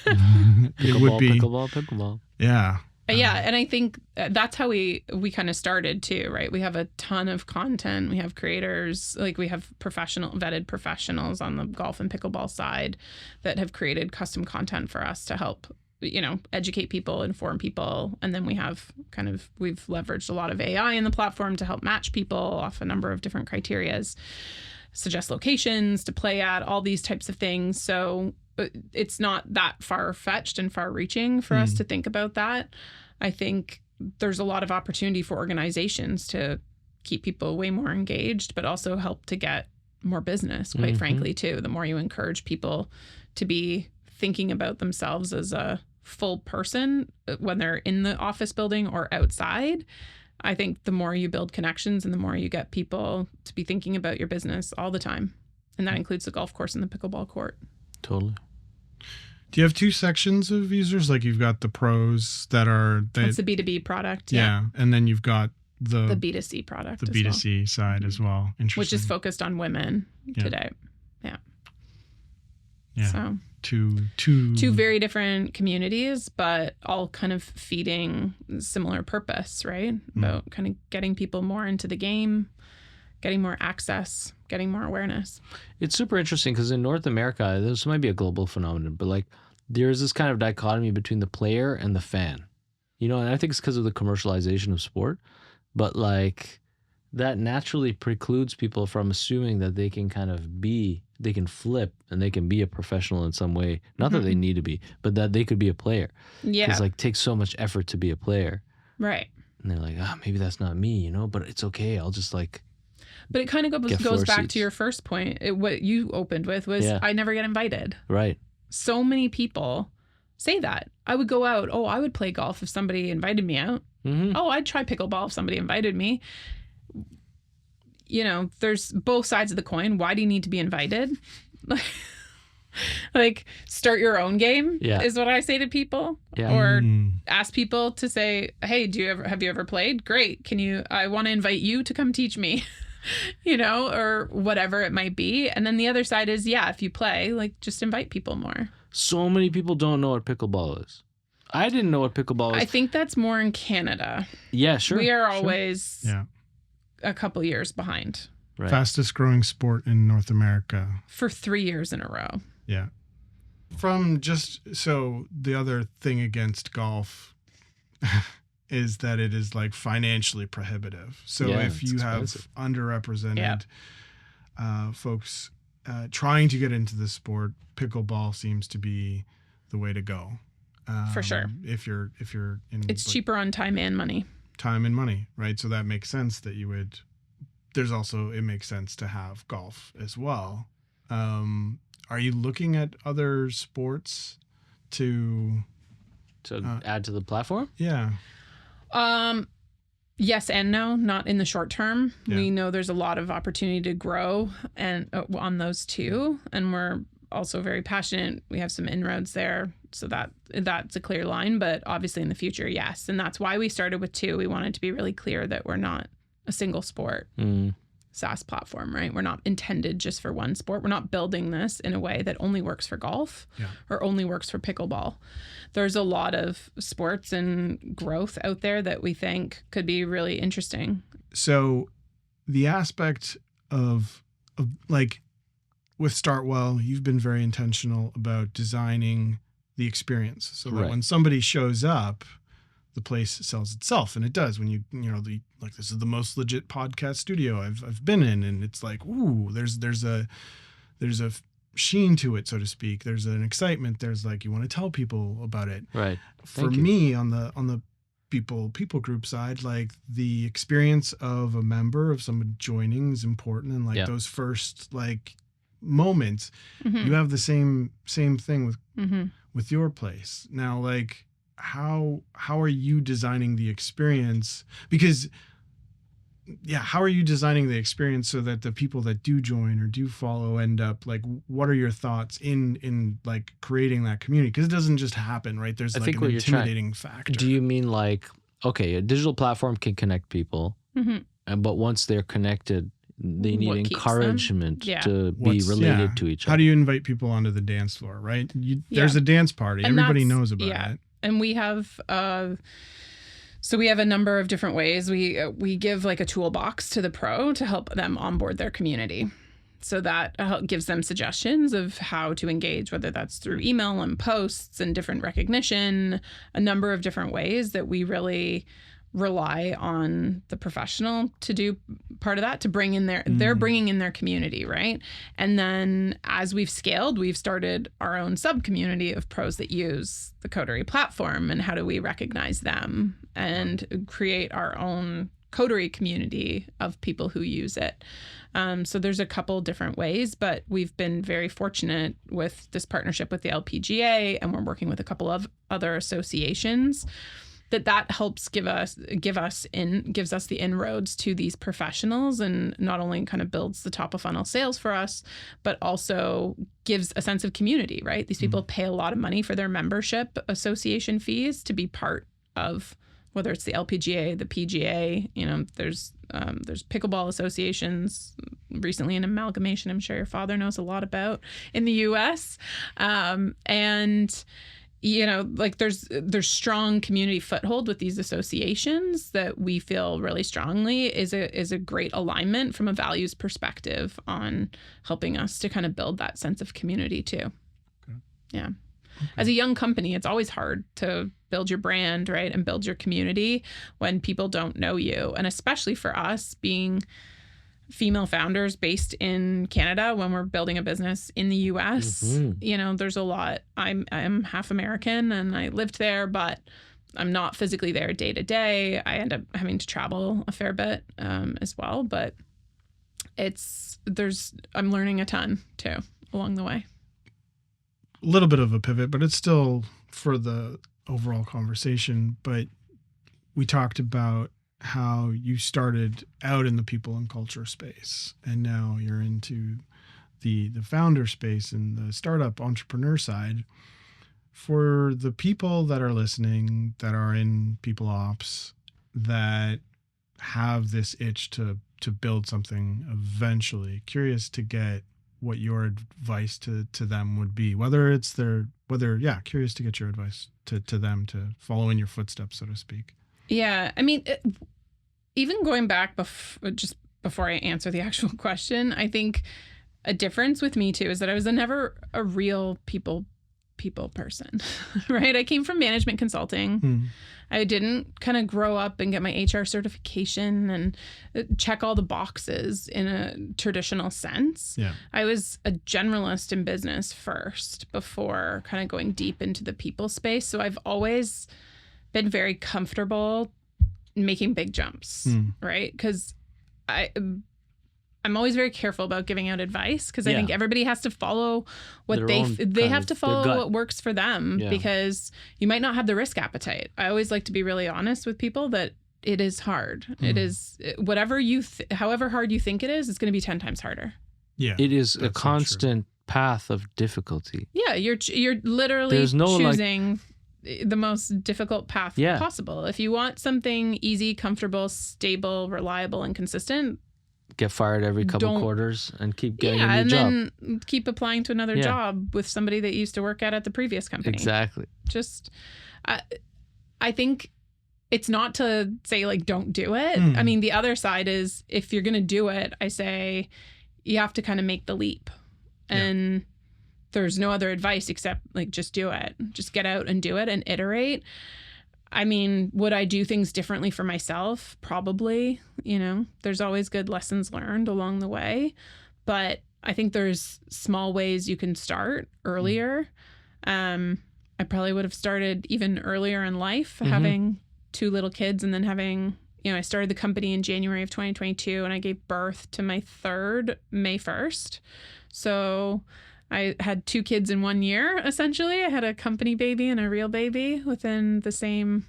It would be pickleball. Yeah. And I think that's how we kind of started too, right? We have a ton of content. We have creators, like we have vetted professionals on the golf and pickleball side that have created custom content for us to help, educate people, inform people. And then we've leveraged a lot of AI in the platform to help match people off a number of different criterias, suggest locations to play at, all these types of things. So it's not that far-fetched and far-reaching for us to think about that. I think there's a lot of opportunity for organizations to keep people way more engaged, but also help to get more business, quite frankly, too. The more you encourage people to be thinking about themselves as a full person, when they're in the office building or outside, I think the more you build connections and the more you get people to be thinking about your business all the time. And that includes the golf course and the pickleball court. Totally. Do you have two sections of users? Like you've got the pros that's the B2B product. Yeah. And then you've got the B2C product. The B2C side as well. Interesting. Which is focused on women today. Yeah. Yeah. So two very different communities, but all kind of feeding similar purpose, right? About kind of getting people more into the game, getting more access, getting more awareness. It's super interesting because in North America, this might be a global phenomenon, but like there's this kind of dichotomy between the player and the fan, and I think it's because of the commercialization of sport, but like that naturally precludes people from assuming that they can they can flip and they can be a professional in some way. Not that they need to be, but that they could be a player. Yeah. Because it takes so much effort to be a player. Right. And they're like, maybe that's not me, but it's okay. I'll just But it kind of goes back to your first point. What you opened with was I never get invited. Right. So many people say that. I would go out. Oh, I would play golf if somebody invited me out. Oh, I'd try pickleball if somebody invited me. There's both sides of the coin. Why do you need to be invited? Like, start your own game is what I say to people. Yeah. Or ask people to say, hey, have you ever played? Great. I want to invite you to come teach me, or whatever it might be. And then the other side is, if you play, like, just invite people more. So many people don't know what pickleball is. I didn't know what pickleball is. I think that's more in Canada. Yeah, sure. We are always a couple years behind. Right. Fastest growing sport in North America. For 3 years in a row. Yeah. So the other thing against golf is that it is like financially prohibitive. So if you have underrepresented folks trying to get into the sport, pickleball seems to be the way to go. For sure. If you're in, it's cheaper on time and money. Time and money, right? So that makes sense that you would. It makes sense to have golf as well. Are you looking at other sports to add to the platform? Yeah. Yes and no, not in the short term. Yeah. We know there's a lot of opportunity to grow and on those two, and we're also very passionate. We have some inroads there, so that's a clear line. But obviously in the future, yes, and that's why we started with two. We wanted to be really clear that we're not a single sport SaaS platform, right? We're not intended just for one sport. We're not building this in a way that only works for golf or only works for pickleball. There's a lot of sports and growth out there that we think could be really interesting. So the aspect of like with Startwell, you've been very intentional about designing the experience, so that Right. when somebody shows up, the place sells itself, and it does. When you know, like, this is the most legit podcast studio I've been in, and it's like, ooh, there's a sheen to it, so to speak. There's an excitement. There's like, you want to tell people about it. Right. For me, on the people group side, like, the experience of a member, of someone joining, is important, and like those first like moments, you have the same thing with your place. Now, like, how are you designing the experience? Because how are you designing the experience so that the people that do join or do follow end up, like, what are your thoughts in like creating that community? Because it doesn't just happen, right? There's like an intimidating factor. Do you mean like, okay, a digital platform can connect people, but once they're connected, they need encouragement to be related to each other. How do you invite people onto the dance floor, right? There's a dance party. And everybody knows about it. And we have so we have a number of different ways. We give like a toolbox to the pro to help them onboard their community. So that gives them suggestions of how to engage, whether that's through email and posts and different recognition, a number of different ways that we really rely on the professional to do part of that, to bring in they're bringing in their community, right? And then as we've scaled, we've started our own sub community of pros that use the Coterie platform, and how do we recognize them and create our own Coterie community of people who use it. So there's a couple different ways, but we've been very fortunate with this partnership with the LPGA, and we're working with a couple of other associations that helps gives us the inroads to these professionals, and not only kind of builds the top of funnel sales for us, but also gives a sense of community, right? These people pay a lot of money for their membership association fees to be part of, whether it's the LPGA, the PGA, you know, there's pickleball associations, recently an amalgamation I'm sure your father knows a lot about in the US. And you know, like there's strong community foothold with these associations that we feel really strongly is a great alignment from a values perspective on helping us to kind of build that sense of community too. Okay. Yeah. Okay. As a young company, it's always hard to build your brand, right, and build your community when people don't know you. And especially for us being female founders based in Canada, when we're building a business in the US, you know, there's a lot. I'm half American and I lived there, but I'm not physically there day to day. I end up having to travel a fair bit as well, but I'm learning a ton too along the way. A little bit of a pivot, but it's still for the overall conversation. But we talked about how you started out in the people and culture space, and now you're into the founder space and the startup entrepreneur side. For the people that are listening, that are in people ops, that have this itch to build something eventually, curious to get what your advice to them would be, curious to get your advice to them to follow in your footsteps, so to speak. Yeah, I mean, even going back just before I answer the actual question, I think a difference with me too is that I was never a real people person, right? I came from management consulting. I didn't kind of grow up and get my HR certification and check all the boxes in a traditional sense. Yeah. I was a generalist in business first before kind of going deep into the people space. So I've always been very comfortable making big jumps, right? Because I'm always very careful about giving out advice, because I think everybody has to follow what they have to follow what works for them, because you might not have the risk appetite. I always like to be really honest with people that it is hard. It is whatever however hard you think it is, it's going to be 10 times harder. Yeah, it is a constant path of difficulty. Yeah, you're literally choosing the most difficult path possible. If you want something easy, comfortable, stable, reliable, and consistent, get fired every couple quarters and keep getting a new job. And then keep applying to another job with somebody that you used to work at the previous company. Exactly. Just, I think it's not to say like, don't do it. I mean, the other side is, if you're going to do it, I say you have to kind of make the leap. And there's no other advice except like just do it. Just get out and do it and iterate. I mean, would I do things differently for myself? Probably. You know, there's always good lessons learned along the way. But I think there's small ways you can start earlier. I probably would have started even earlier in life, having 2 little kids, and then having, you know, I started the company in January of 2022 and I gave birth to my 3rd May 1st. So I had 2 kids in 1 year, essentially. I had a company baby and a real baby within the same,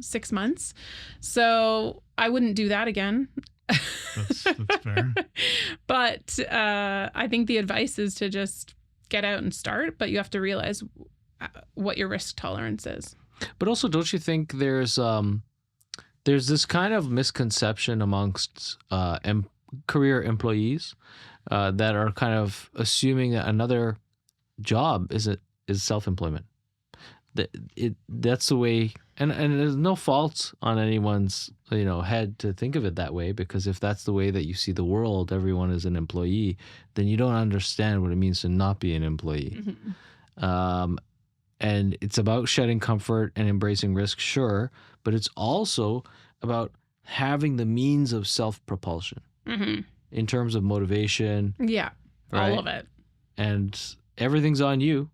6 months. So I wouldn't do that again. That's fair. But I think the advice is to just get out and start, but you have to realize what your risk tolerance is. But also, don't you think there's this kind of misconception amongst career employees that are kind of assuming that another job is self-employment. That's the way, and there's no fault on anyone's head to think of it that way, because if that's the way that you see the world, everyone is an employee, then you don't understand what it means to not be an employee. And it's about shedding comfort and embracing risk, sure, but it's also about having the means of self-propulsion in terms of motivation. Yeah, right? All of it. And everything's on you,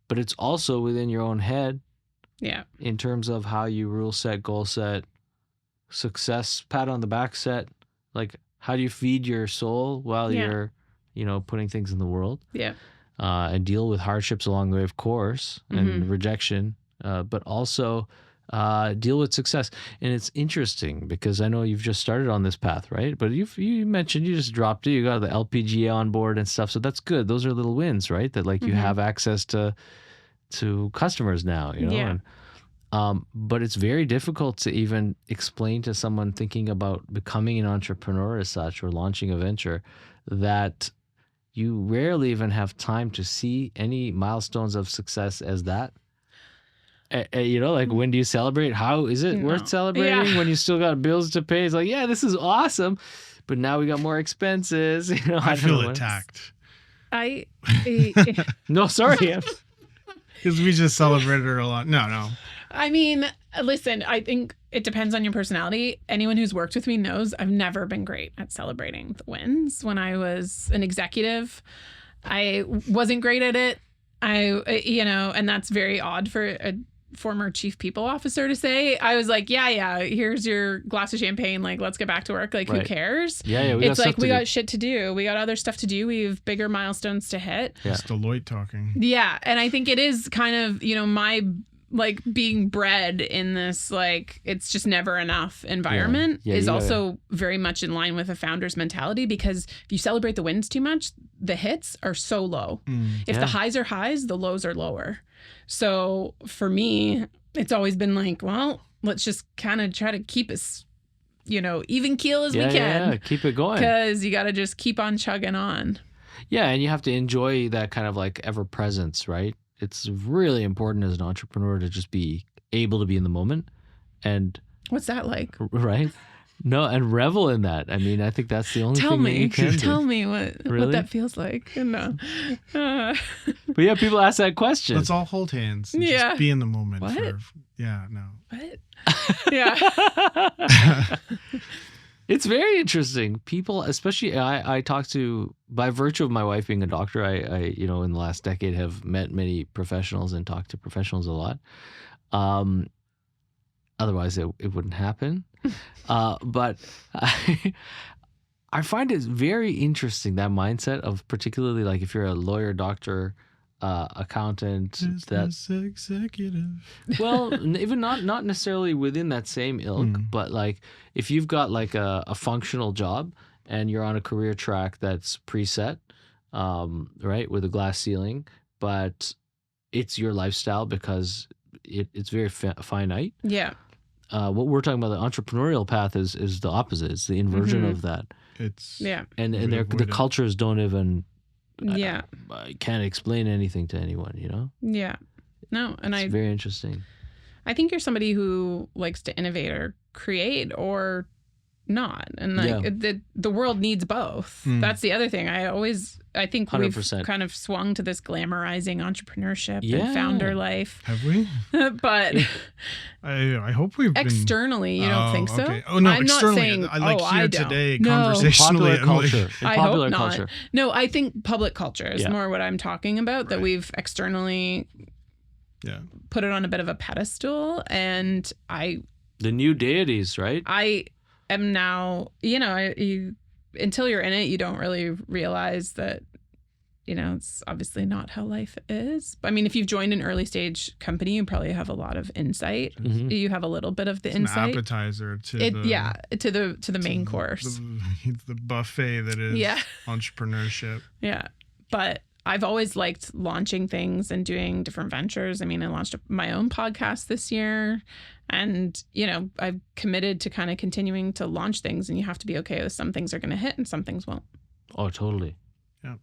but it's also within your own head. Yeah. In terms of how you rule set, goal set, success, pat on the back set. Like, how do you feed your soul while you're, putting things in the world? Yeah. And deal with hardships along the way, of course, and rejection, but also deal with success. And it's interesting because I know you've just started on this path, right? But you mentioned you just dropped it. You got the LPGA on board and stuff. So that's good. Those are little wins, right? That like you have access to customers now, Yeah. And, but it's very difficult to even explain to someone thinking about becoming an entrepreneur as such or launching a venture that you rarely even have time to see any milestones of success as that. Like, when do you celebrate? How is it worth celebrating when you still got bills to pay? It's like, yeah, this is awesome, but now we got more expenses. I feel attacked. No, sorry. Because we just celebrated her a lot. No. I mean, listen, I think it depends on your personality. Anyone who's worked with me knows I've never been great at celebrating the wins. When I was an executive, I wasn't great at it. And that's very odd for a former chief people officer to say. I was like, yeah, here's your glass of champagne. Like, let's get back to work. Like, Who cares? Yeah. We got shit to do. We got other stuff to do. We have bigger milestones to hit. Yeah. It's Deloitte talking. Yeah. And I think it is kind of, my like being bred in this, like, it's just never enough environment is also very much in line with a founder's mentality, because if you celebrate the wins too much, the hits are so low. If the highs are highs, the lows are lower. So for me, it's always been like, well, let's just kind of try to keep us, even keel as we can. Yeah, keep it going. Because you got to just keep on chugging on. Yeah, and you have to enjoy that kind of like ever presence, right? It's really important as an entrepreneur to just be able to be in the moment. And what's that like? Right? No, and revel in that. I mean, I think that's the only thing that you can do. Tell me what that feels like. No. But yeah, people ask that question. Let's all hold hands and just be in the moment. What? What? Yeah. It's very interesting. People, especially I talk to, by virtue of my wife being a doctor, I in the last decade have met many professionals and talked to professionals a lot. Otherwise it wouldn't happen. But I find it very interesting, that mindset of, particularly like if you're a lawyer, doctor, accountant, business executive. Well, even not necessarily within that same ilk, but like if you've got like a functional job and you're on a career track that's preset, right, with a glass ceiling, but it's your lifestyle because it's very finite. Yeah. What we're talking about, the entrepreneurial path, is the opposite. It's the inversion of that. It's and the cultures don't even. Yeah. I can't explain anything to anyone, Yeah. No, and it's very interesting. I think you're somebody who likes to innovate or create or not. And like the world needs both. That's the other thing. I always I think 100%. we've kind of swung to this glamorizing entrepreneurship Yeah. and founder life. Have we? But I hope we've been... externally, you don't think so? Okay. Oh no, I'm not externally. saying, I like I here don't. today No. conversationally. Popular culture. In I popular hope not. culture. No, I think public culture is Yeah. more what I'm talking about, that Right. we've externally put it on a bit of a pedestal. And The new deities, right? I am now, until you're in it, you don't really realize that, it's obviously not how life is. I mean, if you've joined an early stage company, you probably have a lot of insight. Mhm. You have a little bit of the It's insight. an appetizer to to the main course. The buffet that is entrepreneurship. Yeah. But I've always liked launching things and doing different ventures. I mean, I launched my own podcast this year, and, I've committed to kind of continuing to launch things, and you have to be okay with some things are going to hit and some things won't. Oh, totally. Yeah.